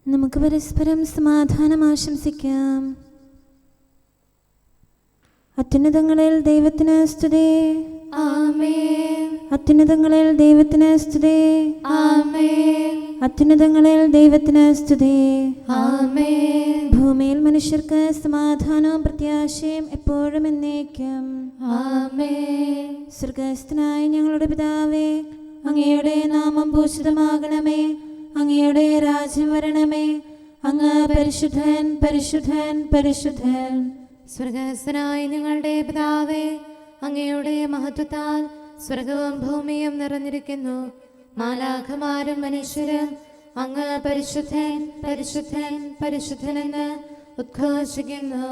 നമുക്ക് പരസ്പരം സമാധാനം ആശംസിക്കാം. അത്യുന്നതങ്ങളിൽ ദൈവത്തിന് സ്തുതി. ആമേൻ. അത്യുന്നതങ്ങളിൽ ദൈവത്തിന് സ്തുതി. ആമേൻ. അത്യുന്നതങ്ങളിൽ ദൈവത്തിന് സ്തുതി. ആമേൻ. ഭൂമിയിൽ മനുഷ്യർക്ക് സമാധാനവും പ്രത്യാശയും എപ്പോഴും എന്നേക്കും. ആമേൻ. സ്വർഗ്ഗസ്ഥനായ ഞങ്ങളുടെ പിതാവേ, അങ്ങയുടെ നാമം പൂജിതമാകണമേ. അങ്ങയുടെ രാജ്യം വരണമേ. അങ്ങ് പരിശുദ്ധൻ, പരിശുദ്ധൻ, പരിശുദ്ധൻ. സ്വർഗ്ഗസ്ഥനായ ഞങ്ങളുടെ പിതാവേ, അങ്ങയുടെ മഹത്വത്താൽ സ്വർഗവും ഭൂമിയും നിറഞ്ഞിരിക്കുന്നു. മാലാഖമാരും മനുഷ്യരും അങ്ങ് പരിശുദ്ധൻ, പരിശുദ്ധൻ, പരിശുദ്ധനെന്ന് ഉദ്ഘോഷിക്കുന്നു.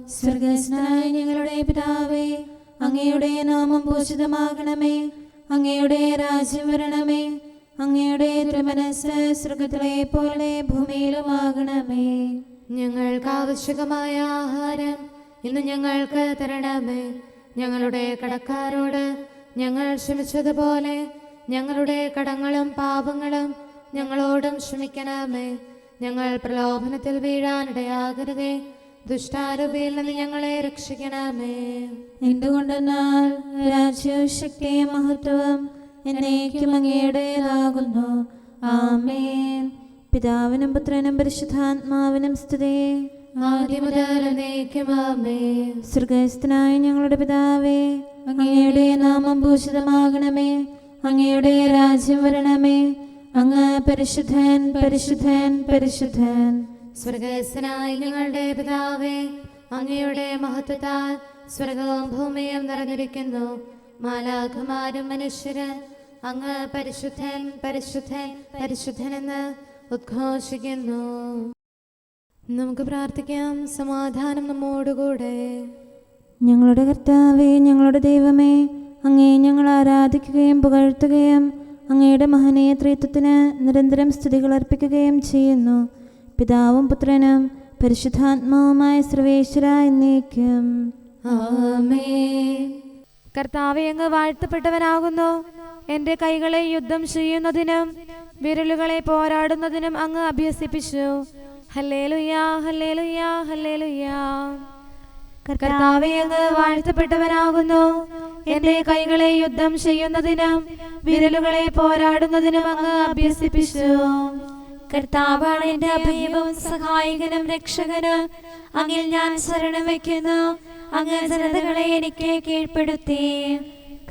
സ്വർഗ്ഗസ്ഥനായ ഞങ്ങളുടെ പിതാവേ, അങ്ങയുടെ നാമം പൂജിതമാകണമേ. അങ്ങയുടെ രാജ്യം വരണമേ. അങ്ങയുടെ തിരുമനസ്സ് സ്വർഗ്ഗത്തിലെ പോലെ ഭൂമിയിലുമാകണമേ. ഞങ്ങൾക്ക് ആവശ്യകമായ ആഹാരം ഇന്ന് ഞങ്ങൾക്ക് തരണമേ. ഞങ്ങളുടെ കടക്കാരോട് ഞങ്ങൾ ക്ഷമിച്ചതുപോലെ ഞങ്ങളുടെ കടങ്ങളും പാപങ്ങളും ഞങ്ങളോടും ക്ഷമിക്കണമേ. ഞങ്ങൾ പ്രലോഭനത്തിൽ വീഴാനിടയാകരുതേ. ദുഷ്ടാരൂപിയിൽ നിന്ന് ഞങ്ങളെ രക്ഷിക്കണമേ. എന്തുകൊണ്ടെന്നാൽ രാജ്യവും ശക്തിയും മഹത്വവും എന്നേക്കും അങ്ങയുടേതാകുന്നു. ആമേൻ. പിതാവിനും പുത്രനും പരിശുദ്ധാത്മാവിനും സ്തുതി. ആദ്യം മുതൽ എന്നേക്കും ആമേൻ. സ്വർഗ്ഗസ്ഥനായ ഞങ്ങളുടെ പിതാവേ, അങ്ങയുടെ നാമം പൂജിതമാകണമേ. അങ്ങയുടെ രാജ്യം വരണമേ. അങ്ങ് പരിശുദ്ധൻ, പരിശുദ്ധൻ, പരിശുദ്ധൻ. സ്വർഗ്ഗസ്ഥനായ ഞങ്ങളുടെ പിതാവേ, അങ്ങയുടെ മഹത്വത്താൽ സ്വർഗവും ഭൂമിയും നിറഞ്ഞിരിക്കുന്നു. മാലാഖമാരും മനുഷ്യരും അങ്ങ് പരിശുദ്ധൻ, പരിശുദ്ധൻ, പരിശുദ്ധനെന്ന് ഉദ്ഘോഷിക്കുന്നു. നമുക്ക് പ്രാർത്ഥിക്കാം. സമാധാനം നമ്മോടുകൂടെ. ഞങ്ങളുടെ കർത്താവേ, ഞങ്ങളുടെ ദൈവമേ, അങ്ങയെ ഞങ്ങൾ ആരാധിക്കുകയും പുകഴ്ത്തുകയും അങ്ങയുടെ മഹനീയ ത്രിത്വത്തിന് നിരന്തരം സ്തുതികൾ അർപ്പിക്കുകയും ചെയ്യുന്നു. പിതാവും പുത്രനും പരിശുദ്ധാത്മാവുമായ സർവേശ്വര എന്നേക്കും. ആമേൻ. കർത്താവേ, അങ്ങ് വാഴ്ത്തപ്പെട്ടവനാകുന്നു. എൻ്റെ കൈകളെ യുദ്ധം ചെയ്യുന്നതിനും വിരലുകളെ പോരാടുന്നതിനും അങ്ങ് അഭ്യസിപ്പിച്ചു. ഹല്ലേലൂയാ, ഹല്ലേലൂയാ, ഹല്ലേലൂയാ. കർത്താവേ, അങ്ങ് വാഴ്ത്തപ്പെട്ടവനാകുന്നു. എൻ്റെ കൈകളെ യുദ്ധം ചെയ്യുന്നതിനും വിരലുകളെ പോരാടുന്നതിനും അങ്ങ് അഭ്യസിപ്പിച്ചു. കർത്താവാണ് എൻ്റെ അഭയവും സഹായകനും രക്ഷകനും. അങ്ങിൽ ഞാൻ ശരണം വയ്ക്കുന്നു. അങ്ങ് ജനതകളെ എനിക്ക് കീഴ്പ്പെടുത്തി.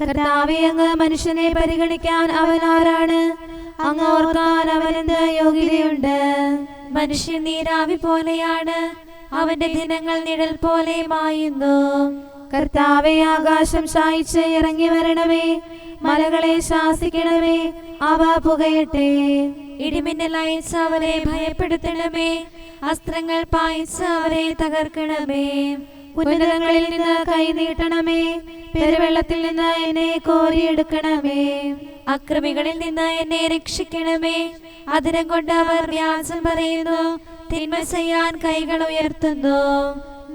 കർത്താവേ, അങ്ങ് മനുഷ്യനെ പരിഗണിക്കാൻ അവൻ ആരാണ്? അങ്ങ് ഓർക്കാൻ അവനെന്ത് യോഗ്യതയുണ്ട്? മനുഷ്യൻ നീരാവി പോലെയാണ്. അവന്റെ ദിനങ്ങൾ നിഴൽ പോലെ മായുന്നു. കർത്താവേ, ആകാശം ശായിച്ച് ഇറങ്ങി വരണമേ. മലകളെ ശാസിക്കണമേ, അവ പുകയട്ടെ. ഇടിമിന്നൽ അയച്ച് അവരെ ഭയപ്പെടുത്തണമേ. അസ്ത്രങ്ങൾ പായിച്ച് അവരെ തകർക്കണമേ. ഉന്നതങ്ങളിൽ നിന്ന് കൈ നീട്ടണമേ. പെരുവെള്ളത്തിൽ നിന്ന് എന്നെ കോരിയെടുക്കണമേ. അക്രമികളിൽ നിന്ന് എന്നെ രക്ഷിക്കണമേ. അതിരം കൊണ്ട് അവർ വ്യാജം പറയുന്നു. തിന്മ ചെയ്യാൻ കൈകൾ ഉയർത്തുന്നു.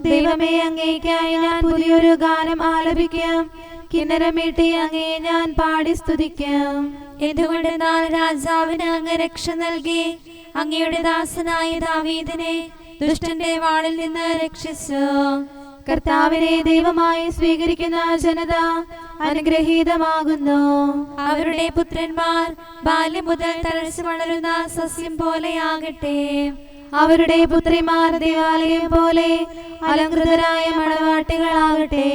ദൈവമേ, അങ്ങേയ്ക്കായി ഞാൻ പുതിയൊരു ഗാനം ആലപിക്കാം. കിന്നരമീട്ടി അങ്ങയെ ഞാൻ പാടി സ്തുതിക്കാം. എന്തുകൊണ്ടെന്നാൽ രാജാവിന് അങ്ങ് രക്ഷ നൽകി. അങ്ങയുടെ ദാസനായ ദാവീദിനെ ദുഷ്ടന്റെ വാളിൽ നിന്ന് രക്ഷിച്ചു. കർത്താവിനെ ദൈവമായി സ്വീകരിക്കുന്ന ജനത അനുഗ്രഹീതമാകുന്നു. അവരുടെ പുത്രന്മാർ ബാല്യം മുതൽ തഴച്ചു വളരുന്ന സസ്യം പോലെയാകട്ടെ. അവരുടെ പുത്രിമാർ ദേവാലയം പോലെ അലങ്കൃതരായ മണവാട്ടികളാകട്ടെ.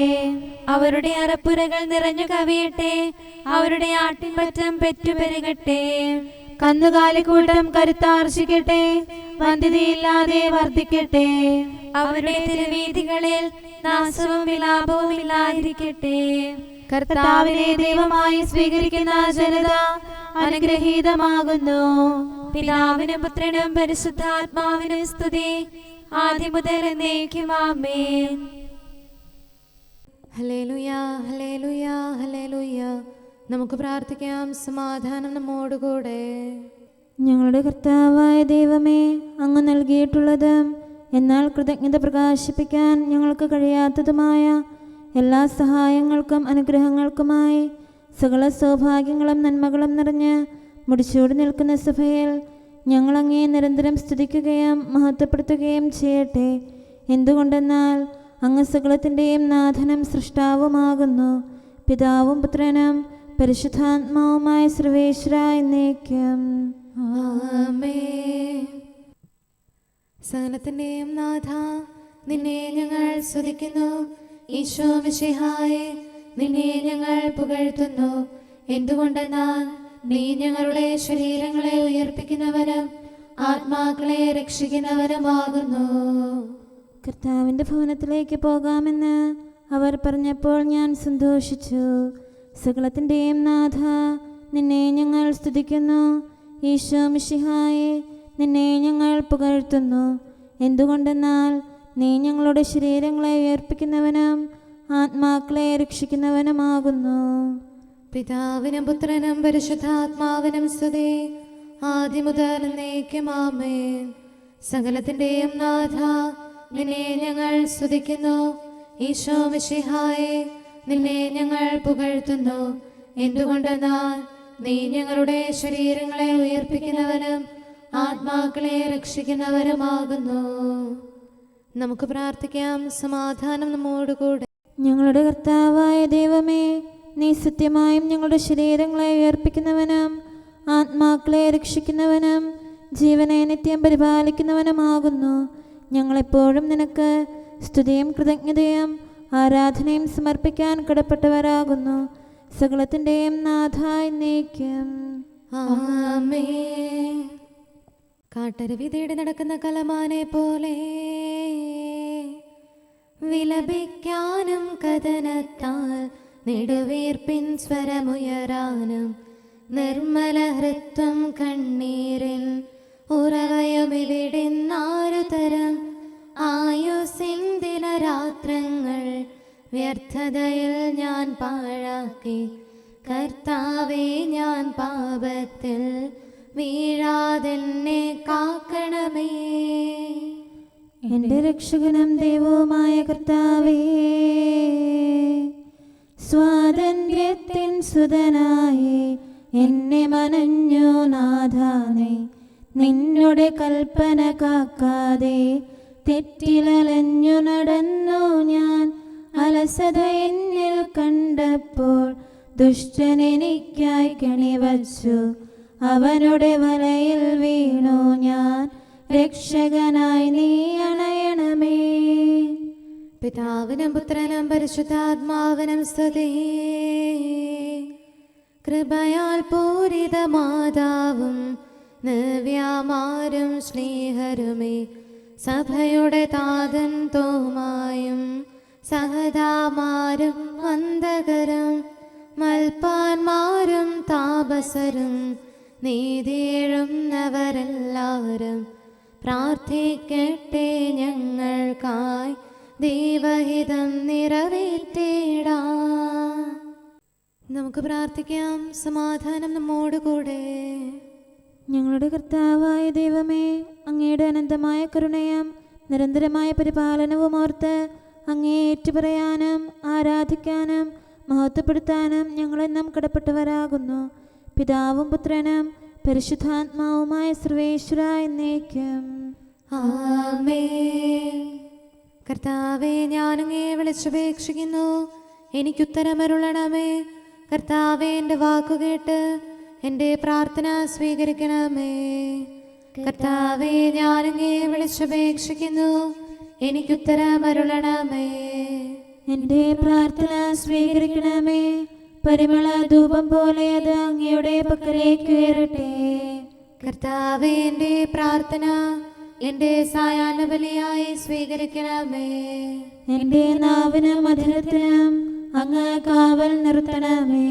അവരുടെ അറപ്പുരകൾ നിറഞ്ഞു കവിയട്ടെ. അവരുടെ ആട്ടിൻപറ്റം പെറ്റുപെരുകട്ടെ. കന്നുകാലിക്കൂട്ടം കരുത്താർജിക്കട്ടെ. വന്ധ്യതയില്ലാതെ വർദ്ധിക്കട്ടെ. അവരുടെ തിരുവീഥികളിൽ നാശവും വിലാപവും ഇല്ലാതിരിക്കട്ടെ. കർത്താവിനെ ദൈവമായി സ്വീകരിക്കുന്ന ജനത അനുഗ്രഹീതമാകുന്നു. പിതാവിനും പുത്രനും പരിശുദ്ധാത്മാവിനും സ്തുതി. ആദ്യം മുതൽ എന്നേക്കും ആമേൻ. ഹല്ലേലൂയാ, ഹല്ലേലൂയാ, ഹല്ലേലൂയാ. നമുക്ക് പ്രാർത്ഥിക്കാം. സമാധാനം നമ്മോടുകൂടെ. ഞങ്ങളുടെ കർത്താവായ ദൈവമേ, അങ്ങ് നൽകിയിട്ടുള്ളതും എന്നാൽ കൃതജ്ഞത പ്രകാശിപ്പിക്കാൻ ഞങ്ങൾക്ക് കഴിയാത്തതുമായ എല്ലാ സഹായങ്ങൾക്കും അനുഗ്രഹങ്ങൾക്കുമായി സകല സൗഭാഗ്യങ്ങളും നന്മകളും നിറഞ്ഞ് മുടിച്ചൂടി നിൽക്കുന്ന സഭയിൽ ഞങ്ങളങ്ങേ നിരന്തരം സ്തുതിക്കുകയും മഹത്വപ്പെടുത്തുകയും ചെയ്യട്ടെ. എന്തുകൊണ്ടെന്നാൽ അങ്ങ് സകലത്തിൻ്റെയും നാഥനും സൃഷ്ടാവുമാകുന്നു. പിതാവും പുത്രനും പരിശുദ്ധാത്മാവുമായ സർവേശ്വര എന്നേക്കും. ആമേൻ. സകലത്തിന്റെയും നാഥ, നിന്നെ ഞങ്ങൾ സ്തുതിക്കുന്നു. ഈശോ മിശിഹായേ, നിന്നെ ഞങ്ങൾ പുകഴ്ത്തുന്നു. എന്തുകൊണ്ടെന്നാൽ നീ ഞങ്ങളുടെ ശരീരങ്ങളെ ഉയർപ്പിക്കുന്നവനും ആത്മാക്കളെ രക്ഷിക്കുന്നവനുമാകുന്നു. കർത്താവിൻ്റെ ഭവനത്തിലേക്ക് പോകാമെന്ന് അവർ പറഞ്ഞപ്പോൾ ഞാൻ സന്തോഷിച്ചു. സകലത്തിൻ്റെയും നാഥ, നിന്നെ ഞങ്ങൾ സ്തുതിക്കുന്നു. ഈശോ മിശിഹായേ, നിന്നെ ഞങ്ങൾ പുകഴ്ത്തുന്നു. എന്തുകൊണ്ടെന്നാൽ നീ ഞങ്ങളുടെ ശരീരങ്ങളെ ഉയർപ്പിക്കുന്നവനും ആത്മാക്കളെ രക്ഷിക്കുന്നവനുമാകുന്നു. പിതാവിനും പുത്രനും പരിശുദ്ധാത്മാവിനും സ്തുതി, ആദ്യം മുതൽ എന്നേക്കും ആമേൻ. സകലത്തിന്റെയും നാഥ, നിന്നെ ഞങ്ങൾ സ്തുതിക്കുന്നു. ഈശോ മിശിഹായേ, നിന്നെ ഞങ്ങൾ പുകഴ്ത്തുന്നു. എന്തുകൊണ്ടെന്നാൽ നീ ഞങ്ങളുടെ ശരീരങ്ങളെ ഉയർപ്പിക്കുന്നവനും ആത്മാക്കളെ രക്ഷിക്കുന്നവരുമാകുന്നു. നമുക്ക് പ്രാർത്ഥിക്കാം. സമാധാനം നമ്മോടുകൂടെ. ഞങ്ങളുടെ കർത്താവായ ദൈവമേ, നീ സത്യമായും ഞങ്ങളുടെ ശരീരങ്ങളെ ഉയർപ്പിക്കുന്നവനും ആത്മാക്കളെ രക്ഷിക്കുന്നവനും ജീവനെ നിത്യം പരിപാലിക്കുന്നവനുമാകുന്നു. ഞങ്ങളെപ്പോഴും നിനക്ക് സ്തുതിയും കൃതജ്ഞതയും ആരാധനയും സമർപ്പിക്കാൻ കടപ്പെട്ടവരാകുന്നു. സകലത്തിൻ്റെയും നാഥ എന്നേക്കും. ആമേൻ. കാട്ടരുവി തേടി നടക്കുന്ന കലമാനെ പോലെ വിലപിക്കാനും കഥനത്താൽ നെടുവീർപ്പിൻ സ്വരമുയരാനും നിർമ്മല ഹൃത്വം കണ്ണീരിൽ ഉറവയുമിവിടുന്നാരു തരം ആയുസിൻ ദിനരാത്രങ്ങൾ വ്യർത്ഥതയിൽ ഞാൻ പാഴാക്കി. കർത്താവേ, ഞാൻ പാപത്തിൽ വീഴാതെന്നെ കാക്കണമേ. എൻ്റെ രക്ഷകനും ദൈവവുമായ കർത്താവേ, സ്വാതന്ത്ര്യത്തിൻ സുതനായി എന്നെ മനഞ്ഞു നാഥാനേ. നിന്നുടെ കൽപ്പന കാക്കാതെ തെറ്റിലലഞ്ഞു നടന്നു ഞാൻ. അലസത എന്നിൽ കണ്ടപ്പോൾ ദുഷ്ടൻ എനിക്കായി കെണിവച്ചു. അവനുടെ വലയിൽ വീണു ഞാൻ. രക്ഷകനായി നീ അണയണമേ. പിതാവിനും പുത്രനും പരിശുദ്ധാത്മാവിനും സ്തുതി. കൃപയാൽ പൂരിത മാതാവും നവ്യാമാരും സ്നേഹരുമേ, സഭയുടെ താതൻ തോമായും സഹതാമാരും വന്ദകരും മൽപ്പാന്മാരും താപസരും നീതിയെഴുന്നവരെല്ലാവരും പ്രാർത്ഥിക്കട്ടെ ഞങ്ങൾക്കായി. ദൈവഹിതം നിറവേറ്റിടാം. നമുക്ക് പ്രാർത്ഥിക്കാം. സമാധാനം നമ്മോടുകൂടെ. ഞങ്ങളുടെ കർത്താവായ ദൈവമേ, അങ്ങയുടെ അനന്തമായ കരുണയും നിരന്തരമായ പരിപാലനവും ഓർത്ത് അങ്ങേ ഏറ്റുപറയാനും ആരാധിക്കാനും മഹത്വപ്പെടുത്താനും ഞങ്ങളെന്നും കടപ്പെട്ടവരാകുന്നു. പിതാവും പുത്രനും പരിശുദ്ധാത്മാവുമായ സർവേശ്വര എന്നേക്കും. ആമേൻ. കർത്താവേ, ഞാനങ്ങേ വിളിച്ചപേക്ഷിക്കുന്നു, എനിക്കുത്തരമരുളണമേ. കർത്താവേ, എൻ്റെ വാക്കുകേട്ട് എൻ്റെ പ്രാർത്ഥന സ്വീകരിക്കണമേ. കർത്താവേ, ഞാനങ്ങേ വിളിച്ചപേക്ഷിക്കുന്നു, എനിക്കുത്തരമരുളണമേ. എൻ്റെ പ്രാർത്ഥന സ്വീകരിക്കണമേ. പരിമള ധൂപം പോലെ അത് അങ്ങയുടെ പക്കലേക്ക് ഉയരട്ടെ. കർത്താവേ, എൻ്റെ പ്രാർത്ഥന എൻ്റെ സായാഹ്ന ബലിയായി സ്വീകരിക്കണമേ. എൻ്റെ നാവിനും മധുരത്തിനും അങ്ങ് കാവൽ നിർത്തണമേ.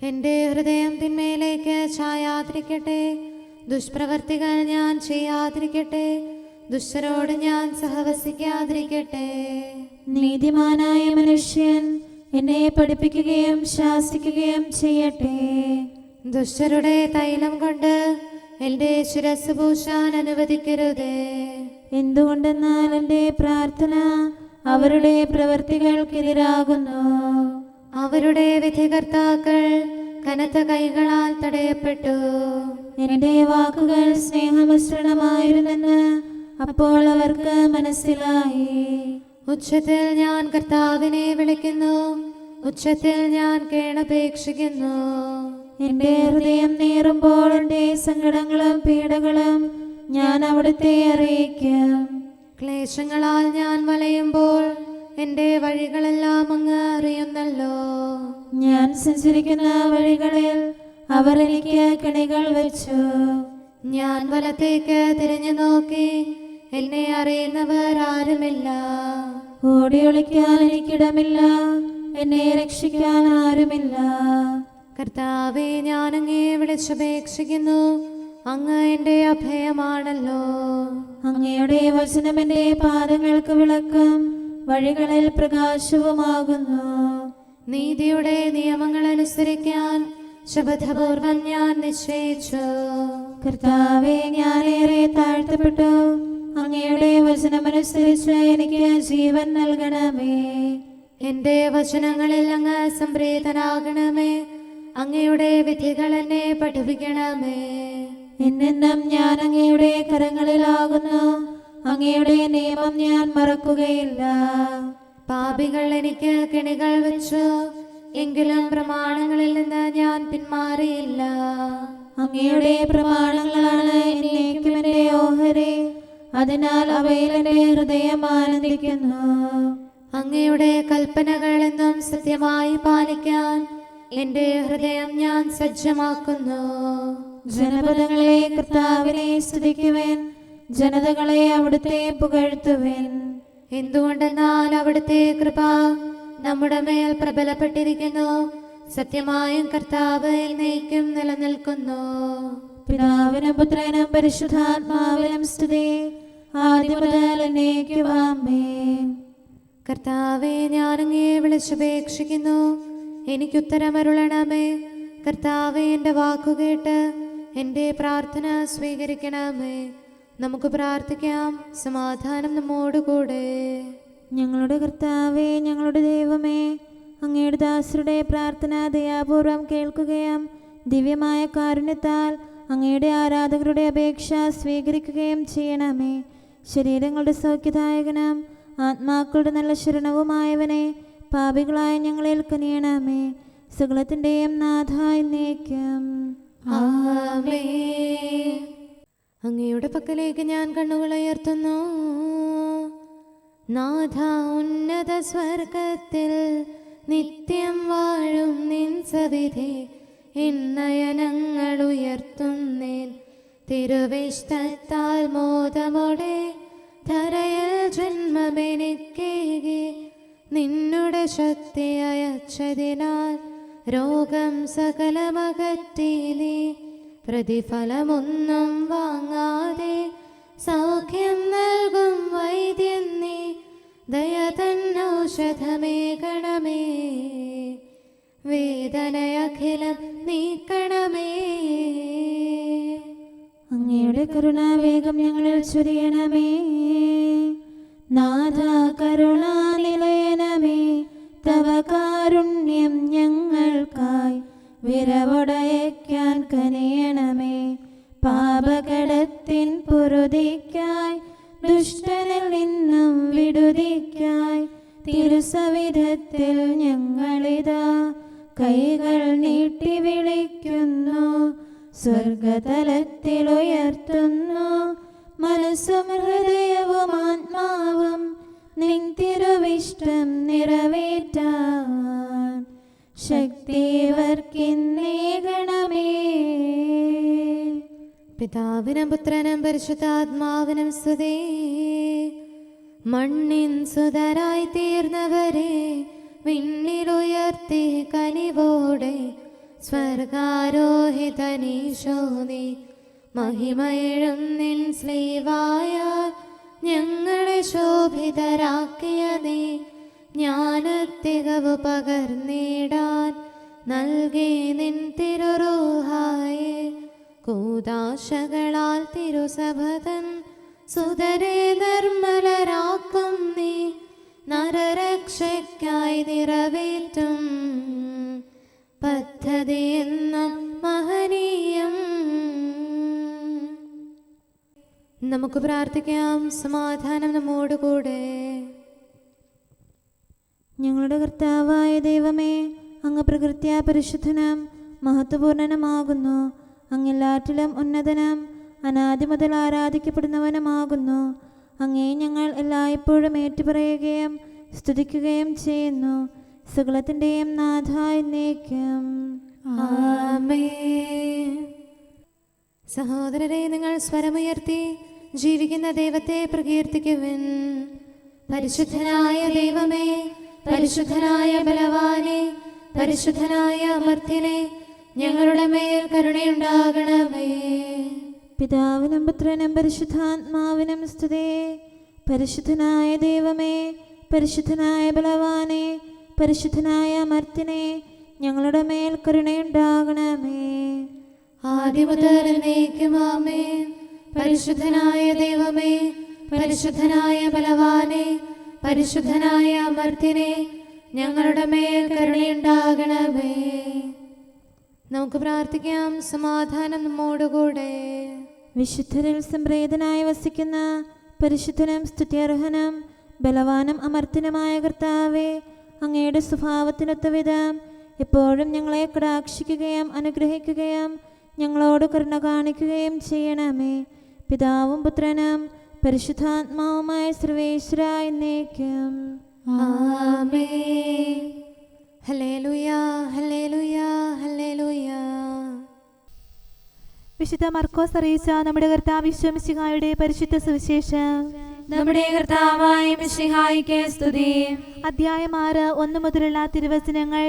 എൻ്റെ ഹൃദയം തിന്മയിലേക്ക് ചായാതിരിക്കട്ടെ. ദുഷ്പ്രവർത്തികൾ ഞാൻ ചെയ്യാതിരിക്കട്ടെ. ദുഷ്ടരോട് ഞാൻ സഹവസിക്കാതിരിക്കട്ടെ. നീതിമാനായ മനുഷ്യൻ എന്നെ പഠിപ്പിക്കുകയും ശാസിക്കുകയും ചെയ്യട്ടെ. ദുഷ്ടരുടെ തൈലം കൊണ്ട് എൻ്റെ ശിരസ് പൂശാൻ അനുവദിക്കരുതേ. എന്തുകൊണ്ടെന്നാൽ എൻ്റെ പ്രാർത്ഥന അവരുടെ പ്രവൃത്തികൾക്കെതിരാകുന്നു. അവരുടെ വിധികർത്താക്കൾ കനത്ത കൈകളാൽ തടയപ്പെട്ടു. എന്റെ വാക്കുകൾ സ്നേഹമിശ്രണമായിരുന്നെന്ന് അപ്പോൾ അവർക്ക് മനസ്സിലായി. ഉച്ചത്തിൽ ഞാൻ കർത്താവിനെ വിളിക്കുന്നു, ഉച്ചത്തിൽ ഞാൻ കേണപേക്ഷിക്കുന്നു. എന്റെ ഹൃദയം നീറുമ്പോൾ എന്റെ സങ്കടങ്ങളും പീഡകളും ഞാൻ അവിടുത്തെ അറിയിക്കും. ക്ലേശങ്ങളാൽ ഞാൻ വലയുമ്പോൾ എൻ്റെ വഴികളെല്ലാം അങ്ങ് അറിയുന്നല്ലോ. ഞാൻ സഞ്ചരിക്കുന്ന വഴികളിൽ അവർ എനിക്ക് കെണികൾ വെച്ചു. ഞാൻ വലത്തേക്ക് തിരിഞ്ഞു നോക്കി, എന്നെ അറിയുന്നവർ ആരുമില്ല. ഓടി ഒളിക്കാൻ എനിക്കിടമില്ല, എന്നെ രക്ഷിക്കാൻ ആരുമില്ല. കർത്താവേ, ഞാൻ അങ്ങേ വിളിച്ചപേക്ഷിക്കുന്നു, അങ്ങ് എൻ്റെ അഭയമാണല്ലോ. അങ്ങയുടെ വചനം എൻ്റെ പാദങ്ങൾക്ക് വിളക്കും വഴികളിൽ പ്രകാശവുമാകുന്നു. നീതിയുടെ നിയമങ്ങൾ അനുസരിക്കാൻ ശപഥപൂർവം ഞാൻ നിശ്ചയിച്ചു. കർത്താവേ, ഞാനേറെ താഴ്ത്തപ്പെട്ടു. അങ്ങയുടെ വചനമനുസരിച്ച് എനിക്ക് ജീവൻ നൽകണമേ. എൻ്റെ വചനങ്ങളിൽ അങ്ങ് സംപ്രീതനാകണമേ. അങ്ങയുടെ വിധികൾ എന്നെ പഠിപ്പിക്കണമേ. എന്നെന്നും ഞാൻ അങ്ങയുടെ കരങ്ങളിലാകുന്നു. അങ്ങയുടെ നിയമം ഞാൻ മറക്കുകയില്ല. പാപികൾ എനിക്ക് കെണികൾ വെച്ചു, എങ്കിലും പ്രമാണങ്ങളിൽ നിന്ന് ഞാൻ പിന്മാറിയില്ല. അങ്ങയുടെ പ്രമാണങ്ങളാണ് എന്നേക്കും എൻ്റെ ഓഹരി, അതിനാൽ അവയിൽ എൻ്റെ ഹൃദയം ആനന്ദിക്കുന്നു. അങ്ങയുടെ കൽപ്പനകൾ എന്നും സത്യമായി പാലിക്കാൻ എൻ്റെ ഹൃദയം ഞാൻ സജ്ജമാക്കുന്നു. ജനപദങ്ങളെ കർത്താവിനെ സ്തുതിക്കുവേൻ, ജനതകളെ അവിടുത്തെ പുകഴ്ത്തുവേൻ. എന്തുകൊണ്ടെന്നാൽ അവിടുത്തെ കൃപ നമ്മുടെ മേൽ പ്രബലപ്പെട്ടിരിക്കുന്നു. സത്യമായും കർത്താവ് എന്നേക്കും നിലനിൽക്കുന്നു. പിതാവിനും പുത്രനും പരിശുദ്ധാത്മാവിനും സ്തുതി, ആദ്യം മുതൽ എന്നേക്കും ആമേൻ. കർത്താവെ, ഞാൻ അങ്ങയെ വിളിച്ചപേക്ഷിക്കുന്നു, എനിക്കുത്തരമരുളണമേ. കർത്താവെ, എൻ്റെ വാക്കുകേട്ട് എൻ്റെ പ്രാർത്ഥന സ്വീകരിക്കണമേ. നമുക്ക് പ്രാർത്ഥിക്കാം. സമാധാനം നമ്മോടുകൂടെ. ഞങ്ങളുടെ കർത്താവേ, ഞങ്ങളുടെ ദൈവമേ, അങ്ങയുടെ ദാസരുടെ പ്രാർത്ഥന ദയാപൂർവം കേൾക്കുകയും ദിവ്യമായ കാരുണ്യത്താൽ അങ്ങയുടെ ആരാധകരുടെ അപേക്ഷ സ്വീകരിക്കുകയും ചെയ്യണമേ. ശരീരങ്ങളുടെ സൗഖ്യദായകനും ആത്മാക്കളുടെ നല്ല ശരണവുമായവനെ, പാപികളായ ഞങ്ങളിൽ കനിയണമേ. സകലത്തിൻ്റെയും നാഥ എന്നേക്കും ആമേൻ. അങ്ങയുടെ പക്കലേക്ക് ഞാൻ കണ്ണുകൾ ഉയർത്തുന്നു. നാഥ, ഉന്നത സ്വർഗത്തിൽ നിത്യം വാഴും നിൻ സവിധി എന്നയനങ്ങൾ ഉയർത്തുന്നേൻ. തിരുവിഷ്ടത്താൽ മോദമോടെ ധരയിൽ ജന്മമെനിക്കേകി നിന്നുടെ ശക്തി അയച്ചതിനാൽ രോഗം സകലമകറ്റി നീ പ്രതിഫലമൊന്നും വാങ്ങാതെ സൗഖ്യം നൽകും വൈദ്യൻ നീ. ദയ തന്നൗഷധമേകണമേ, വേദനയഖിലം നീക്കണമേ. അങ്ങയുടെ കരുണാവേഗം ഞങ്ങളിൽ ചൊരിയണമേ. നാഥ, കരുണാനിലയനമേ, തവ കാരുണ്യം ഞങ്ങൾക്കായി വിരവൊടയയ്ക്കാൻ കനിയണമേ. പാപകടത്തിൻ പൊറുതിക്കായി ദുഷ്ടനിൽ നിന്നും വിടുതിക്കായി തിരുസവിധത്തിൽ ഞങ്ങളിതാ കൈകൾ നീട്ടി വിളിക്കുന്നു. സ്വർഗതലത്തിൽ ഉയർത്തുന്നു മനസ്സും ഹൃദയവും ആത്മാവും നിൻ തിരുവിഷ്ടം നിറവേറ്റാൻ ശക്തിവർക്കിന്നേകണമേ. പിതാവിനും പുത്രനും പരിശുദ്ധാത്മാവിനും സ്തുതി. മണ്ണിൻ സുതരായി തീർന്നവരെ വിണ്ണിലുയർത്തി കനിവോടെ സ്വർഗാരോഹിതനീശോ നീ മഹിമയിഴും നിൻ സ്ലീവായ ഞങ്ങളെ ശോഭിതരാക്കിയ നീ ജ്ഞാനത്തികവ് പകർന്നിടാൻ നൽകി നിൻ തിരുറൂഹായെ. കൂദാശകളാൽ തിരുസഭതൻ സുതരെ നിർമ്മലരാക്കും നീ നരരക്ഷയ്ക്കായി നിറവേറ്റും പദ്ധതി നമുക്ക് പ്രാർത്ഥിക്കാം. സമാധാനം നമ്മോടുകൂടെ. ഞങ്ങളുടെ കർത്താവായ ദൈവമേ, അങ്ങ് പ്രകൃത്യാ പരിശുദ്ധനും മഹത്വപൂർണനുമാകുന്നു. അങ്ങെല്ലാറ്റിലും ഉന്നതനും അനാദി മുതൽ ആരാധിക്കപ്പെടുന്നവനുമാകുന്നു. അങ്ങേ ഞങ്ങൾ എല്ലായ്പ്പോഴും ഏറ്റുപറയുകയും സ്തുതിക്കുകയും ചെയ്യുന്നു. സകലത്തിൻ്റെയും നാഥ എന്നേക്കും. ആമേൻ. സഹോദരരെ, നിങ്ങൾ സ്വരമുയർത്തി ജീവിക്കുന്ന ദൈവത്തെ പ്രകീർത്തിക്കുവിൻ. പരിശുദ്ധനായ ദൈവമേ, പരിശുദ്ധനായ ബലവാനെ, പരിശുദ്ധനായ അമർത്യനെ, ഞങ്ങളുടെ മേൽ കരുണയുണ്ടാകണമേ. പിതാവിനും പുത്രനും പരിശുദ്ധാത്മാവിനും സ്തുതി. പരിശുദ്ധനായ ദൈവമേ, പരിശുദ്ധനായ ബലവാനെ, പരിശുദ്ധനായ അമർത്യനെ, ഞങ്ങളുടെ മേൽ കരുണയുണ്ടാകണമേ. ആദിമുതൽ എന്നേക്കും ആമേൻ. പരിശുദ്ധനായ ദൈവമേ, പരിശുദ്ധനായ ബലവാനെ, പരിശുദ്ധനായ അമർത്യനെ, ഞങ്ങളുടെ മേൽ കരുണയുണ്ടാകണമേ. നമുക്ക് പ്രാർത്ഥിക്കാം. സമാധാനം നമ്മോടുകൂടെ. വിശുദ്ധരിൽ സംപ്രീതനായി വസിക്കുന്ന പരിശുദ്ധനും സ്തുത്യർഹനും ബലവാനും അമർത്യനുമായ കർത്താവേ, അങ്ങയുടെ സ്വഭാവത്തിനൊത്ത വിധം എപ്പോഴും ഞങ്ങളെ കടാക്ഷിക്കുകയും അനുഗ്രഹിക്കുകയും ഞങ്ങളോട് കരുണ കാണിക്കുകയും ചെയ്യണമേ. പിതാവും പുത്രനും പരിശുദ്ധാത്മാവുമായ സർവേശ്വര എന്നേക്കും. ആമേൻ. ഹല്ലേലൂയ, ഹല്ലേലൂയ, ഹല്ലേലൂയ. വിശുദ്ധ മർക്കോസ് അറിയിച്ച നമ്മുടെ കർത്താവ് ഈശോമിശിഹായുടെ പരിശുദ്ധ സുവിശേഷം. നമ്മുടെ കർത്താവായ മിശിഹായിക്ക് സ്തുതി. അധ്യായം 6 1 മുതലുള്ള തിരുവചനങ്ങൾ.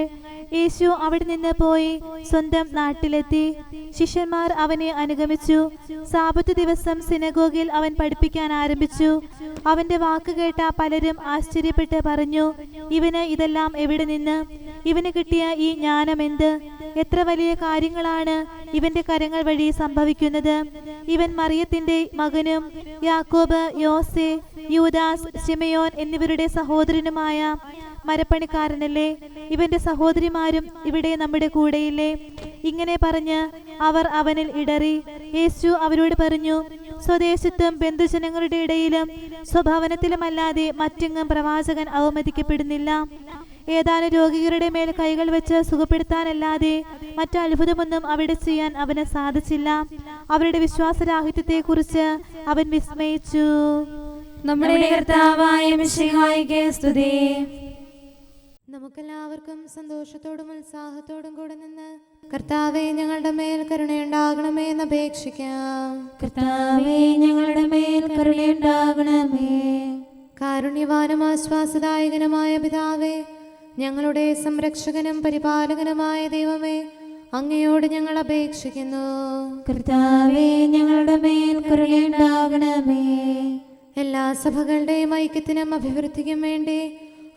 യേശു അവിടെ നിന്ന് പോയി സ്വന്തം നാട്ടിലെത്തി. ശിഷ്യന്മാർ അവനെ അനുഗമിച്ചു. സാബത്ത് ദിവസം സിനഗോഗിൽ അവൻ പഠിപ്പിക്കാൻ ആരംഭിച്ചു. അവന്റെ വാക്ക് കേട്ട പലരും ആശ്ചര്യപ്പെട്ട് പറഞ്ഞു, ഇവന് ഇതെല്ലാം എവിടെ നിന്ന്? ഇവന് കിട്ടിയ ഈ ജ്ഞാനമെന്ത്? എത്ര വലിയ കാര്യങ്ങളാണ് ഇവന്റെ കരങ്ങൾ വഴി സംഭവിക്കുന്നത്. ഇവൻ മറിയത്തിന്റെ മകനും യാക്കോബ്, യോസെ, യൂദാസ്, ശിമയോൻ എന്നിവരുടെ സഹോദരനുമായ മരപ്പണിക്കാരനല്ലേ? ഇവന്റെ സഹോദരിമാരും ഇവിടെ നമ്മുടെ കൂടെയില്ലേ? ഇങ്ങനെ പറഞ്ഞ് അവർ അവനിൽ ഇടറി. യേശു അവരോട് പറഞ്ഞു, സ്വദേശത്തും ബന്ധുജനങ്ങളുടെ ഇടയിലും സ്വഭവനത്തിലുമല്ലാതെ മറ്റെങ്ങും പ്രവാചകൻ അവമതിക്കപ്പെടുന്നില്ല. ഏതാനും രോഗികളുടെ മേൽ കൈകൾ വെച്ച് സുഖപ്പെടുത്താനല്ലാതെ മറ്റത്ഭുതമൊന്നും അവിടെ ചെയ്യാൻ അവന് സാധിച്ചില്ല. അവരുടെ വിശ്വാസരാഹിത്യത്തെ കുറിച്ച് അവൻ വിസ്മയിച്ചു. നമ്മുടെ കർത്താവായ മിശിഹായിക്ക് സ്തുതി. നമുക്കെല്ലാവർക്കും സന്തോഷത്തോടും ഉത്സാഹത്തോടും കൂടെ നിന്ന് കർത്താവേ, ഞങ്ങളുടെ മേൽ കരുണയുണ്ടാകണമേ എന്ന് അപേക്ഷിക്കാം. കർത്താവേ, ഞങ്ങളുടെ മേൽ കരുണയുണ്ടാകണമേ. കാരുണ്യവാനും ആശ്വാസദായകനുമായ പിതാവേ, ഞങ്ങളുടെ സംരക്ഷകനും പരിപാലകനുമായ ദൈവമേ, അങ്ങയോട് ഞങ്ങൾ അപേക്ഷിക്കുന്നു. കർത്താവേ, ഞങ്ങളുടെ മേൽ കരുണയുണ്ടാകണമേ. എല്ലാ സഭകളുടെയും ഐക്യത്തിനും അഭിവൃദ്ധിക്കും വേണ്ടി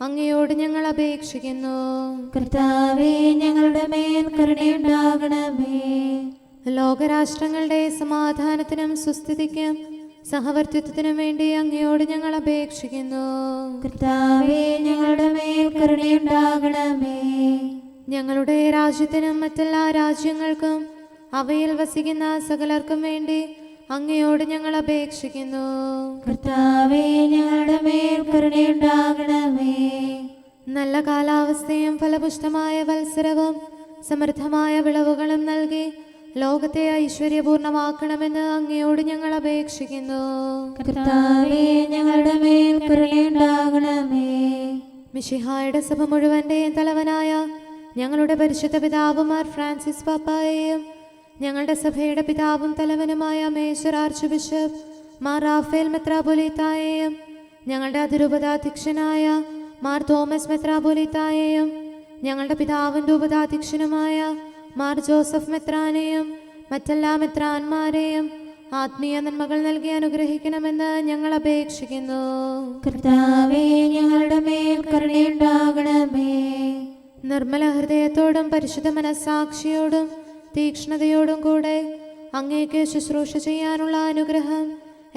അങ്ങയോട് ഞങ്ങൾ അപേക്ഷിക്കുന്നു. കർത്താവേ, ഞങ്ങളുടെ മേൽ കരുണയുണ്ടാകണമേ. ലോകരാഷ്ട്രങ്ങളുടെ സമാധാനത്തിനും സുസ്ഥിതിക്കും സഹവർത്തിത്വത്തിനും വേണ്ടി അങ്ങയോട് ഞങ്ങൾ അപേക്ഷിക്കുന്നു. കർത്താവേ, ഞങ്ങളുടെ മേൽ കരുണയുണ്ടാകണമേ. ഞങ്ങളുടെ രാജ്യത്തിനും മറ്റെല്ലാ രാജ്യങ്ങൾക്കും അവയിൽ വസിക്കുന്ന സകലർക്കും വേണ്ടി അങ്ങയോട് ഞങ്ങൾ അപേക്ഷിക്കുന്നു. കർത്താവേ, ഞങ്ങളുടെ മേൽ കരുണയുണ്ടാകണമേ. നല്ല കാലാവസ്ഥയും ഫലപുഷ്ടമായ വത്സരവും സമൃദ്ധമായ വിളവുകളും നൽകി ലോകത്തെ ഐശ്വര്യപൂർണമാക്കണമെന്ന് അങ്ങയോട് ഞങ്ങൾ അപേക്ഷിക്കുന്നു. കർത്താവേ, ഞങ്ങളുടെ മേൽ കരുണയുണ്ടാകണമേ. മിശിഹായുടെ സഭ മുഴുവന്റെയും തലവനായ ഞങ്ങളുടെ പരിശുദ്ധ പിതാവുമാർ ഫ്രാൻസിസ് പാപ്പായെയും ഞങ്ങളുടെ സഭയുടെ പിതാവും തലവനുമായ major archbishop Mar Raphael മെത്രാപൊലീത്തായെയും ഞങ്ങളുടെ അതിരൂപതാധ്യക്ഷനായ മാർ തോമസ് മെത്രാപൊലീത്തായെയും ഞങ്ങളുടെ പിതാവിൻ്റെ ഉപതാധ്യക്ഷനുമായ മാർ ജോസഫ് മെത്രാനെയും മറ്റെല്ലാ മെത്രാന്മാരെയും ആത്മീയ നന്മകൾ നൽകി അനുഗ്രഹിക്കണമെന്ന് ഞങ്ങൾ അപേക്ഷിക്കുന്നു. കർത്താവേ, ഞങ്ങളുടെ മേൽ കരുണയുണ്ടാകണമേ. നിർമ്മല ഹൃദയത്തോടും പരിശുദ്ധ മനസ്സാക്ഷിയോടും തീക്ഷ്ണതയോടും കൂടെ അങ്ങേക്ക് ശുശ്രൂഷ ചെയ്യാനുള്ള അനുഗ്രഹം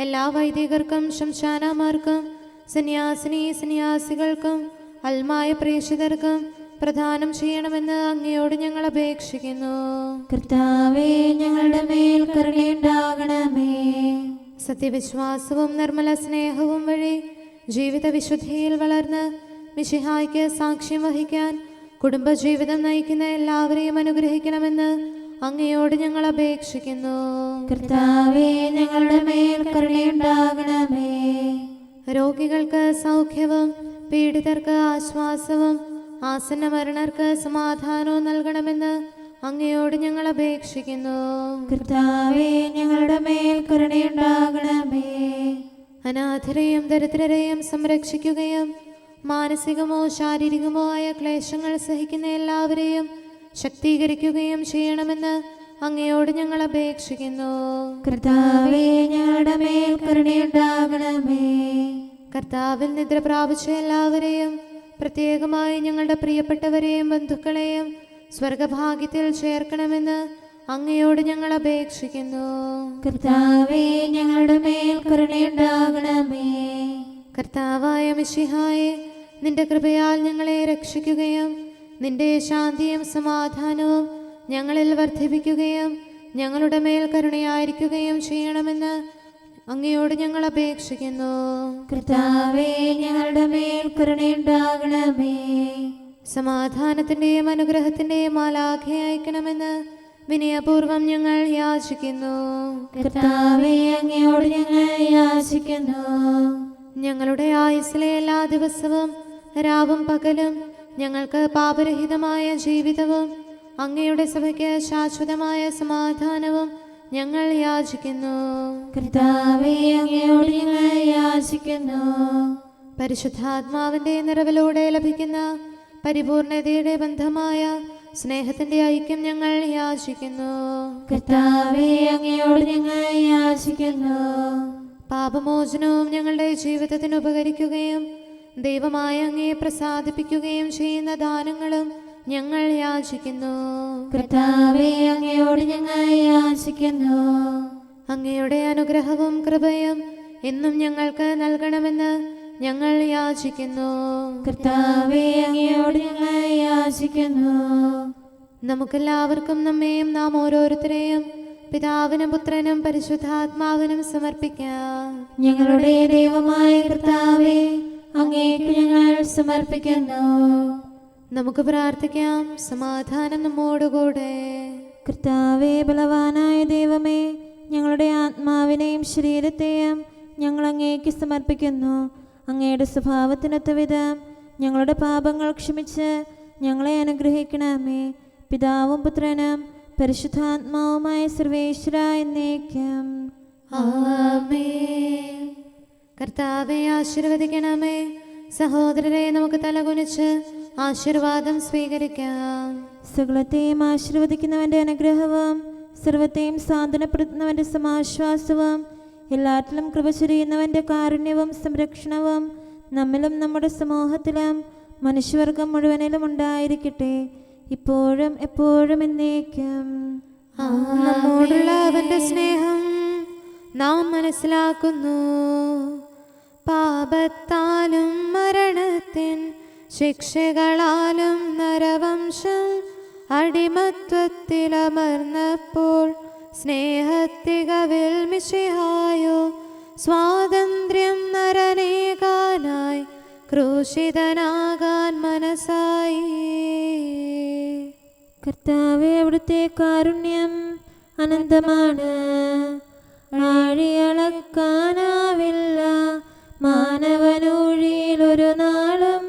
എല്ലാ വൈദികർക്കും ശംശാനമാർക്കും സന്യാസികൾക്കും അൽമായ പ്രേക്ഷിതർക്കും പ്രദാനം ചെയ്യണമെന്ന് അങ്ങയോട് ഞങ്ങൾ അപേക്ഷിക്കുന്നു. കർത്താവേ, ഞങ്ങളുടെ മേൽ കരുണയുണ്ടാകണമേ. സത്യവിശ്വാസവും നിർമ്മല സ്നേഹവും വഴി ജീവിത വിശുദ്ധിയിൽ വളർന്ന് മിശിഹായ്ക്ക് സാക്ഷ്യം വഹിക്കാൻ കുടുംബജീവിതം നയിക്കുന്ന എല്ലാവരെയും അനുഗ്രഹിക്കണമെന്ന് അങ്ങയോട് ഞങ്ങൾ അപേക്ഷിക്കുന്നു. കർത്താവേ, ഞങ്ങളുടെ മേൽ കരുണയുണ്ടാകണമേ. രോഗികൾക്ക് സൗഖ്യവും പീഡിതർക്ക് ആശ്വാസവും ആസന്ന മരണർക്ക് സമാധാനവും നൽകണമെന്ന് അങ്ങയോട് ഞങ്ങൾ അപേക്ഷിക്കുന്നു. കർത്താവേ, ഞങ്ങളുടെ മേൽ കരുണയുണ്ടാകണമേ. അനാഥരെയും ദരിദ്രരെയും സംരക്ഷിക്കുകയും മാനസികമോ ശാരീരികമോ ആയ ക്ലേശങ്ങൾ സഹിക്കുന്ന എല്ലാവരെയും ശക്തീകരിക്കുകയും ചെയ്യണമെന്ന് അങ്ങയോട് ഞങ്ങൾ അപേക്ഷിക്കുന്നു. കർത്താവേ, ഞങ്ങളുടെ മേൽ കരുണയുണ്ടാകണമേ. കർത്താവിൽ നിദ്ര പ്രാപിച്ച എല്ലാവരെയും പ്രത്യേകമായി ഞങ്ങളുടെ പ്രിയപ്പെട്ടവരെയും ബന്ധുക്കളെയും സ്വർഗഭാഗ്യത്തിൽ ചേർക്കണമെന്ന് അങ്ങയോട് ഞങ്ങൾ അപേക്ഷിക്കുന്നു. കർത്താവേ, ഞങ്ങളുടെ മേൽ കരുണയുണ്ടാകണമേ. കർത്താവായ മിശിഹായെ, നിന്റെ കൃപയാൽ ഞങ്ങളെ രക്ഷിക്കുകയും നിന്റെ ശാന്തിയും സമാധാനവും ഞങ്ങളിൽ വർദ്ധിപ്പിക്കുകയും ഞങ്ങളുടെ മേൽ കരുണയായിരിക്കുകയും ചെയ്യണമെന്ന് അങ്ങയോട് ഞങ്ങൾ അപേക്ഷിക്കുന്നു. കർത്താവേ, ഞങ്ങളുടെ മേൽ കരുണയുണ്ടാകണമേ. സമാധാനത്തിന്റെയും അനുഗ്രഹത്തിന്റെയും മാലാഖ അയക്കണമെന്ന് വിനയപൂർവം ഞങ്ങൾ യാചിക്കുന്നു. കർത്താവേ, അങ്ങയോട് ഞങ്ങൾ യാചിക്കുന്നു. ഞങ്ങളുടെ ആയുസ്സിലെ എല്ലാ ദിവസവും രാവും പകലും ഞങ്ങൾക്ക് പാപരഹിതമായ ജീവിതവും അങ്ങയുടെ സഭയ്ക്ക് ശാശ്വതമായ സമാധാനവും ഞങ്ങൾ യാചിക്കുന്നു. കർത്താവേ, അങ്ങയോട് ഞങ്ങൾ യാചിക്കുന്നു. പരിശുദ്ധാത്മാവിന്റെ നിറവിലൂടെ ലഭിക്കുന്ന പരിപൂർണതയുടെ ബന്ധമായ സ്നേഹത്തിന്റെ ഐക്യം ഞങ്ങൾ യാചിക്കുന്നു. കർത്താവേ, അങ്ങയോട് ഞങ്ങൾ യാചിക്കുന്നു. പാപമോചനവും ഞങ്ങളുടെ ജീവിതത്തിന് ഉപകരിക്കുകയും ദൈവമായ അങ്ങയെ പ്രസാദിപ്പിക്കുകയും ചെയ്യുന്ന ദാനങ്ങളും ഞങ്ങൾ യാചിക്കുന്നു. കർത്താവേ, അങ്ങയോട് ഞങ്ങൾ യാചിക്കുന്നു. അങ്ങയുടെ അനുഗ്രഹവും കൃപയും എന്നും ഞങ്ങൾക്ക് നൽകണമെന്ന് ഞങ്ങൾ യാചിക്കുന്നു. കർത്താവേ, അങ്ങയോട് ഞങ്ങൾ യാചിക്കുന്നു. നമുക്കെല്ലാവർക്കും നമ്മെയും നാം ഓരോരുത്തരെയും പിതാവിനും പുത്രനും പരിശുദ്ധാത്മാവിനും സമർപ്പിക്കാം. ഞങ്ങളുടെ ദൈവമായ കർത്താവേ, അങ്ങേക്ക് ഞങ്ങൾ സമർപ്പിക്കുന്നു. നമുക്ക് പ്രാർത്ഥിക്കാം. സമാധാനം നമ്മോടുകൂടെ. കർത്താവേ, ബലവാനായ ദൈവമേ, ഞങ്ങളുടെ ആത്മാവിനെയും ശരീരത്തെയും ഞങ്ങൾ അങ്ങേക്ക് സമർപ്പിക്കുന്നു. അങ്ങയുടെ സ്വഭാവത്തിനൊത്ത വിധം ഞങ്ങളുടെ പാപങ്ങൾ ക്ഷമിച്ച് ഞങ്ങളെ അനുഗ്രഹിക്കണമേ. പിതാവും പുത്രനും പരിശുദ്ധാത്മാവുമായ സർവേശ്വര എന്നേക്കും. ആമേൻ. കർത്താവെ ആശീർവദിക്കണമേ. സഹോദരരെ, നമുക്ക് തലകുനിച്ച് ആശീർവാദം സ്വീകരിക്കാം. സകലത്തെയും ആശീർവദിക്കുന്നവന്റെ അനുഗ്രഹവും സർവത്തെയും സാന്ത്വനപ്പെടുത്തുന്നവന്റെ സമാശ്വാസവും എല്ലാറ്റിലും കൃപ ചൊരിയുന്നവന്റെ കാരുണ്യവും സംരക്ഷണവും നമ്മിലും നമ്മുടെ സമൂഹത്തിലും മനുഷ്യവർഗം മുഴുവനിലും ഉണ്ടായിരിക്കട്ടെ, ഇപ്പോഴും എപ്പോഴും എന്നേക്കും. നമ്മോടുള്ള അവന്റെ സ്നേഹം നാം മനസ്സിലാക്കുന്നു. പാപത്താലും മരണത്തിൻ ശിക്ഷകളാലും നരവംശം അടിമത്വത്തിലമർന്നപ്പോൾ സ്നേഹത്തികവിൽ മിശിഹായോ സ്വാതന്ത്ര്യം നരനേകാനായി ക്രൂശിതനാകാൻ മനസ്സായി. കർത്താവേ, അവിടുത്തെ കാരുണ്യം അനന്തമാണ്, ആഴിയളക്കാനാവില്ല. മാനവനൂഴിയിൽ ഒരു നാളും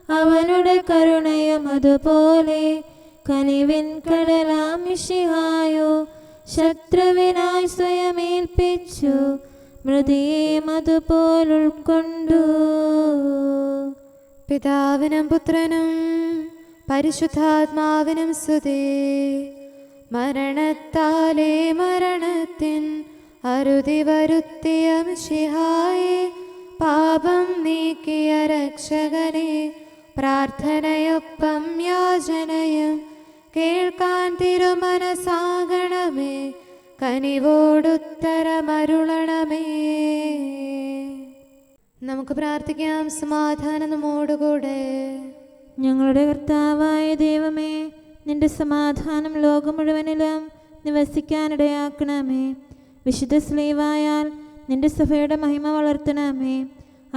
അവനുടെ കരുണയും അതുപോലെ. കനിവിൻ കടലാം മിശിഹായോ ശത്രുവിനായി സ്വയമേൽപ്പിച്ചു, മൃതിയെയും അതുപോലെ ഉൾക്കൊണ്ടു. പിതാവിനും പുത്രനും പരിശുദ്ധാത്മാവിനും സ്തുതി. മരണത്താലേ മരണത്തിൻ അറുതി വരുത്തിയ മിശിഹായെ, പാപം നീക്കിയ രക്ഷകനെ, പ്രാർത്ഥനയൊപ്പം യാചനയും കേൾക്കാൻ തിരുമനസാകണമേ. കനിവോടുത്തരമരുളണമേ. നമുക്ക് പ്രാർത്ഥിക്കാം. സമാധാനം നമ്മോടുകൂടെ. ഞങ്ങളുടെ കർത്താവായ ദൈവമേ, നിന്റെ സമാധാനം ലോകം മുഴുവനിലും നിവസിക്കാനിടയാക്കണമേ. വിശുദ്ധ സ്ലീവായാൽ നിന്റെ സഭയുടെ മഹിമ വളർത്തണമേ.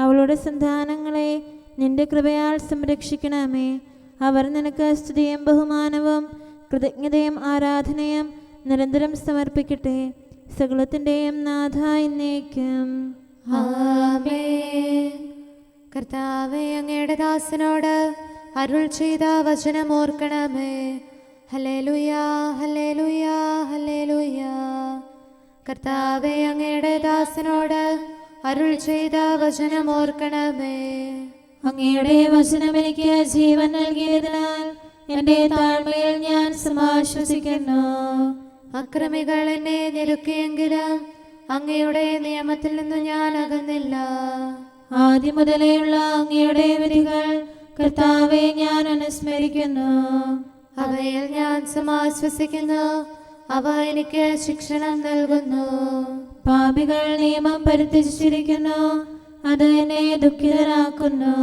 അവളുടെ സന്താനങ്ങളെ നിന്റെ കൃപയാൽ സംരക്ഷിക്കണമേ. അവർ നിനക്ക് സ്തുതിയും ബഹുമാനവും കൃതജ്ഞതയും ആരാധനയും നിരന്തരം സമർപ്പിക്കട്ടെ. സകലത്തിൻ്റെയും നാഥ എന്നേക്കും. ആമേൻ. കർത്താവേ, അങ്ങയുടെ ദാസനോട് അരുൾ ചെയ്ത വചനം ഓർക്കണമേ. ഹല്ലേലൂയാ, ഹല്ലേലൂയാ, ഹല്ലേലൂയാ. കർത്താവേ, അങ്ങയുടെ ദാസനോട് അരുൾ ചെയ്ത വചനം ഓർക്കണമേ. അങ്ങയുടെ വചനം എനിക്ക് ജീവൻ നൽകിയതിനാൽ എൻ്റെ താഴ്മയിൽ ഞാൻ സമാശ്വസിക്കുന്നു. അക്രമികൾ എന്നെ ഞെരുക്കിയെങ്കിലും അങ്ങയുടെ നിയമത്തിൽ നിന്ന് ഞാൻ അകന്നില്ല. ആദ്യം മുതലേയുള്ള അങ്ങയുടെ വിധികൾ കർത്താവെ ഞാൻ അനുസ്മരിക്കുന്നു. അവയിൽ ഞാൻ സമാശ്വസിക്കുന്നു. അവ എനിക്ക് ശിക്ഷണം നൽകുന്നു. പാപികൾ നിയമം പരിത്യജിച്ചിരിക്കുന്നു, അത് എന്നെ ദുഃഖിതനാക്കുന്നു.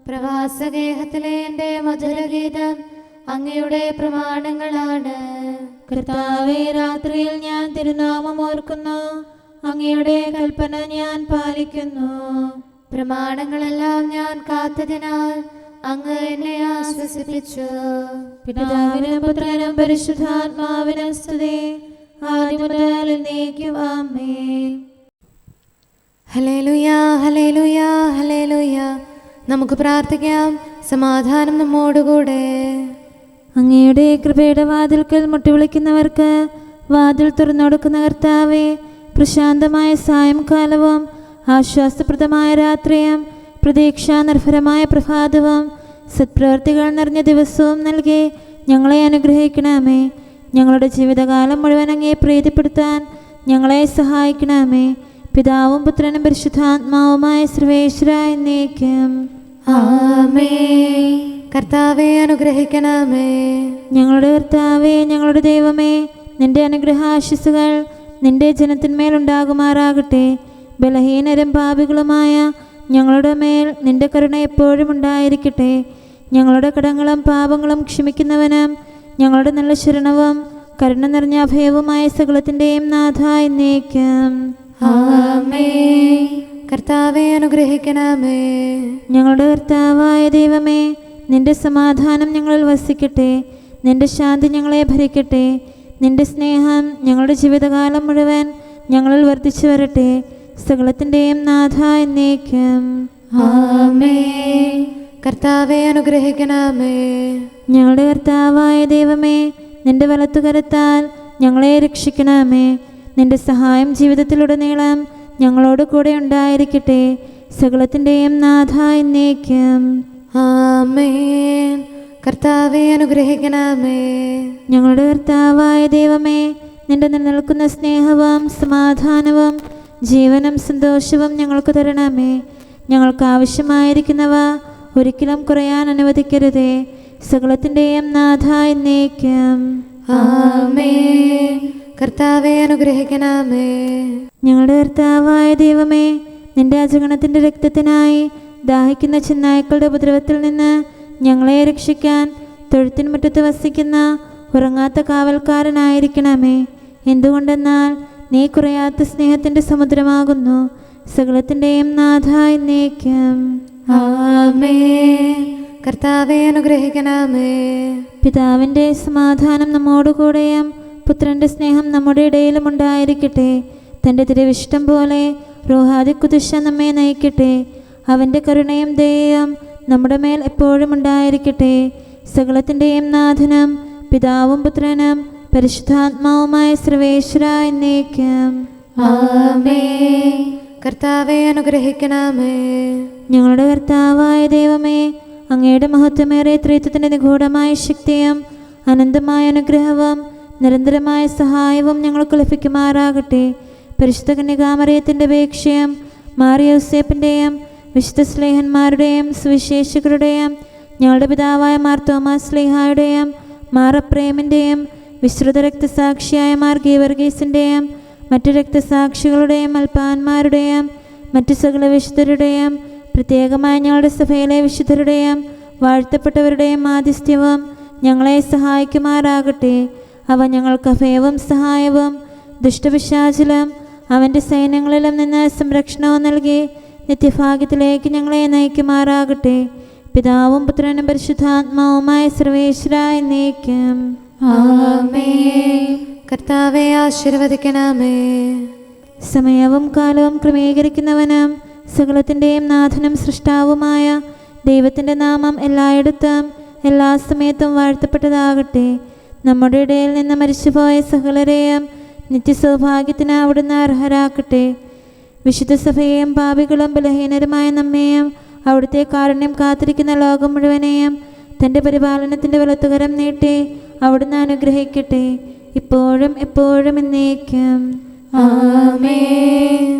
പ്രവാസഗേഹത്തിലെ എൻ്റെ മധുരഗീതം അങ്ങയുടെ പ്രമാണങ്ങളാണ്. കർത്താവെ, രാത്രിയിൽ ഞാൻ തിരുനാമം ഓർക്കുന്നു, അങ്ങയുടെ കൽപ്പന ഞാൻ പാലിക്കുന്നു. പ്രമാണങ്ങളെല്ലാം ഞാൻ കാത്തതിനാൽ അങ്ങ് എന്നെ ആശ്വസിപ്പിച്ചു. പിതാവിനും പുത്രനും പരിശുദ്ധാത്മാവിനും സ്തുതി, ആദ്യം മുതൽ എന്നേക്കും ആമേൻ. ഹല്ലേലൂയാ, ഹല്ലേലൂയാ, ഹല്ലേലൂയാ. നമുക്ക് പ്രാർത്ഥിക്കാം. സമാധാനം നമ്മോടുകൂടെ. അങ്ങയുടെ കൃപയുടെ വാതിൽക്കൽ മുട്ടിവിളിക്കുന്നവർക്ക് വാതിൽ തുറന്നുകൊടുക്കുന്ന കർത്താവേ, പ്രശാന്തമായ സായംകാലവും ആശ്വാസപ്രദമായ രാത്രിയും പ്രതീക്ഷാനിർഭരമായ പ്രഭാതവും സത്പ്രവർത്തികൾ നിറഞ്ഞ ദിവസവും നൽകി ഞങ്ങളെ അനുഗ്രഹിക്കണമേ. ഞങ്ങളുടെ ജീവിതകാലം മുഴുവൻ അങ്ങേ പ്രീതിപ്പെടുത്താൻ ഞങ്ങളെ സഹായിക്കണമേ. പിതാവും പുത്രനും പരിശുദ്ധാത്മാവുമായ സർവേശ്വര എന്നേക്കും ആമേൻ. കർത്താവേ, അനുഗ്രഹിക്കണമേ. ഞങ്ങളുടെ കർത്താവേ, ഞങ്ങളുടെ ദൈവമേ, നിന്റെ അനുഗ്രഹാശിസുകൾ നിന്റെ ജനത്തിന്മേലുണ്ടാകുമാറാകട്ടെ. ബലഹീനരും പാപികളുമായ ഞങ്ങളുടെ മേൽ നിന്റെ കരുണ എപ്പോഴും ഉണ്ടായിരിക്കട്ടെ. ഞങ്ങളുടെ കടങ്ങളും പാപങ്ങളും ക്ഷമിക്കുന്നവനും ഞങ്ങളുടെ നല്ല ശരണവും കരുണ നിറഞ്ഞ അഭയവുമായ സകലത്തിൻ്റെയും നാഥ എന്നേക്കും ആമേൻ. കർത്താവേ, അനുഗ്രഹിക്കണമേ. ഞങ്ങളുടെ കർത്താവായ ദൈവമേ, നിന്റെ സമാധാനം ഞങ്ങളിൽ വസിക്കട്ടെ. നിന്റെ ശാന്തി ഞങ്ങളെ ഭരിക്കട്ടെ. നിന്റെ സ്നേഹം ഞങ്ങളുടെ ജീവിതകാലം മുഴുവൻ ഞങ്ങളിൽ വർദ്ധിച്ചു വരട്ടെ. സകലത്തിൻ്റെയും നാഥ എന്നേക്കും ആമേൻ. കർത്താവേ, അനുഗ്രഹിക്കണമേ. ഞങ്ങളുടെ കർത്താവായ ദൈവമേ, നിന്റെ വലത്തുകരത്താൽ ഞങ്ങളെ രക്ഷിക്കണമേ. നിന്റെ സഹായം ജീവിതത്തിലുടനീളം ഞങ്ങളോട് കൂടെ ഉണ്ടായിരിക്കട്ടെ. സകലത്തിൻ്റെയും നാഥ എന്നേക്കും ആമേൻ. കർത്താവേ, അനുഗ്രഹിക്കണമേ. ഞങ്ങളുടെ കർത്താവായ ദൈവമേ, നിന്റെ നിലനിൽക്കുന്ന സ്നേഹവും സമാധാനവും ജീവനും സന്തോഷവും ഞങ്ങൾക്ക് തരണമേ. ഞങ്ങൾക്ക് ആവശ്യമായിരിക്കുന്നവ ഒരിക്കലും കുറയാൻ അനുവദിക്കരുതേ. സകലത്തിൻ്റെയും നാഥ എന്നേക്കും ആമേൻ. കർത്താവേ, അനുഗ്രഹിക്കണമേ. ഞങ്ങളുടെ കർത്താവായ ദൈവമേ, നിന്റെ അജഗണത്തിൻ്റെ രക്തത്തിനായി ദാഹിക്കുന്ന ചെന്നായ്ക്കളുടെ ഉപദ്രവത്തിൽ നിന്ന് ഞങ്ങളെ രക്ഷിക്കാൻ തൊഴുത്തിൻ മുറ്റത്ത് വസിക്കുന്ന ഉറങ്ങാത്ത കാവൽക്കാരനായിരിക്കണമേ. എന്തുകൊണ്ടെന്നാൽ നീ കുറയാത്ത സ്നേഹത്തിൻ്റെ സമുദ്രമാകുന്നു. സകലത്തിൻ്റെയും നാഥ എന്നേക്കും ആമേൻ. കർത്താവേ, അനുഗ്രഹിക്കണമേ. പിതാവിൻ്റെ സമാധാനം നമ്മോടുകൂടെയും പുത്രൻ്റെ സ്നേഹം നമ്മുടെ ഇടയിലും ഉണ്ടായിരിക്കട്ടെ. തൻ്റെ തിരുവിഷ്ടം പോലെ റോഹാദിക്കുദിശ നമ്മെ നയിക്കട്ടെ. അവൻ്റെ കരുണയും ദയയും നമ്മുടെ മേൽ എപ്പോഴും ഉണ്ടായിരിക്കട്ടെ. സകലത്തിൻ്റെയും നാഥനും പിതാവും പുത്രനും പരിശുദ്ധാത്മാവുമായ സർവേശ്വര എന്നേക്കും ആമേൻ. കർത്താവേ, അനുഗ്രഹിക്കണമേ. ഞങ്ങളുടെ കർത്താവായ ദൈവമേ, അങ്ങയുടെ മഹത്വമേറിയ ത്രിത്വത്തിൻ്റെ നിഗൂഢമായ ശക്തിയും അനന്തമായ അനുഗ്രഹവും നിരന്തരമായ സഹായവും ഞങ്ങൾക്ക് ലഭിക്കുമാറാകട്ടെ. പരിശുദ്ധ കന്യകാമറിയത്തിൻ്റെ അപേക്ഷയും മാറിയോസേപ്പിൻ്റെയും വിശുദ്ധ സ്ലേഹന്മാരുടെയും സുവിശേഷകരുടെയും ഞങ്ങളുടെ പിതാവായ മാർ തോമാസ് സ്ലീഹായുടെയും മാർ അപ്രേമിൻ്റെയും വിശ്രുത രക്തസാക്ഷിയായ മാർ ഗീവർഗീസിൻ്റെയും മറ്റു രക്തസാക്ഷികളുടെയും അൽപ്പാന്മാരുടെയും മറ്റു സകല വിശുദ്ധരുടെയും പ്രത്യേകമായി ഞങ്ങളുടെ സഭയിലെ വിശുദ്ധരുടെയും വാഴ്ത്തപ്പെട്ടവരുടെയും മാധ്യസ്ഥ്യവും ഞങ്ങളെ സഹായിക്കുമാറാകട്ടെ. അവ ഞങ്ങൾക്ക് അഭയവും സഹായവും ദുഷ്ടപിശാചിലും അവൻ്റെ സൈന്യങ്ങളിലും നിന്ന് സംരക്ഷണവും നൽകി നിത്യഭാഗ്യത്തിലേക്ക് ഞങ്ങളെ നയിക്കുമാറാകട്ടെ. പിതാവും പുത്രനും പരിശുദ്ധാത്മാവുമായ സർവേശ്വരായ എന്നേക്കും. ആമേൻ. കർത്താവെ ആശീർവദിക്കണമേ. സമയവും കാലവും ക്രമീകരിക്കുന്നവനും സകലത്തിൻ്റെയും നാഥനും സൃഷ്ടാവുമായ ദൈവത്തിൻ്റെ നാമം എല്ലായിടത്തും എല്ലാ സമയത്തും വാഴ്ത്തപ്പെട്ടതാകട്ടെ. നമ്മുടെ ഇടയിൽ നിന്ന് മരിച്ചുപോയ സകലരെയും നിത്യസൗഭാഗ്യത്തിന് അവിടുന്ന് അർഹരാക്കട്ടെ. വിശുദ്ധ സഭയെയും പാപികളും ബലഹീനരുമായ നമ്മെയും അവിടുത്തെ കാരുണ്യം കാത്തിരിക്കുന്ന ലോകം മുഴുവനെയും തൻ്റെ പരിപാലനത്തിൻ്റെ വലത്തുകരം നീട്ടി അവിടുന്ന് അനുഗ്രഹിക്കട്ടെ, ഇപ്പോഴും എപ്പോഴും എന്നേക്കും. ആമേൻ.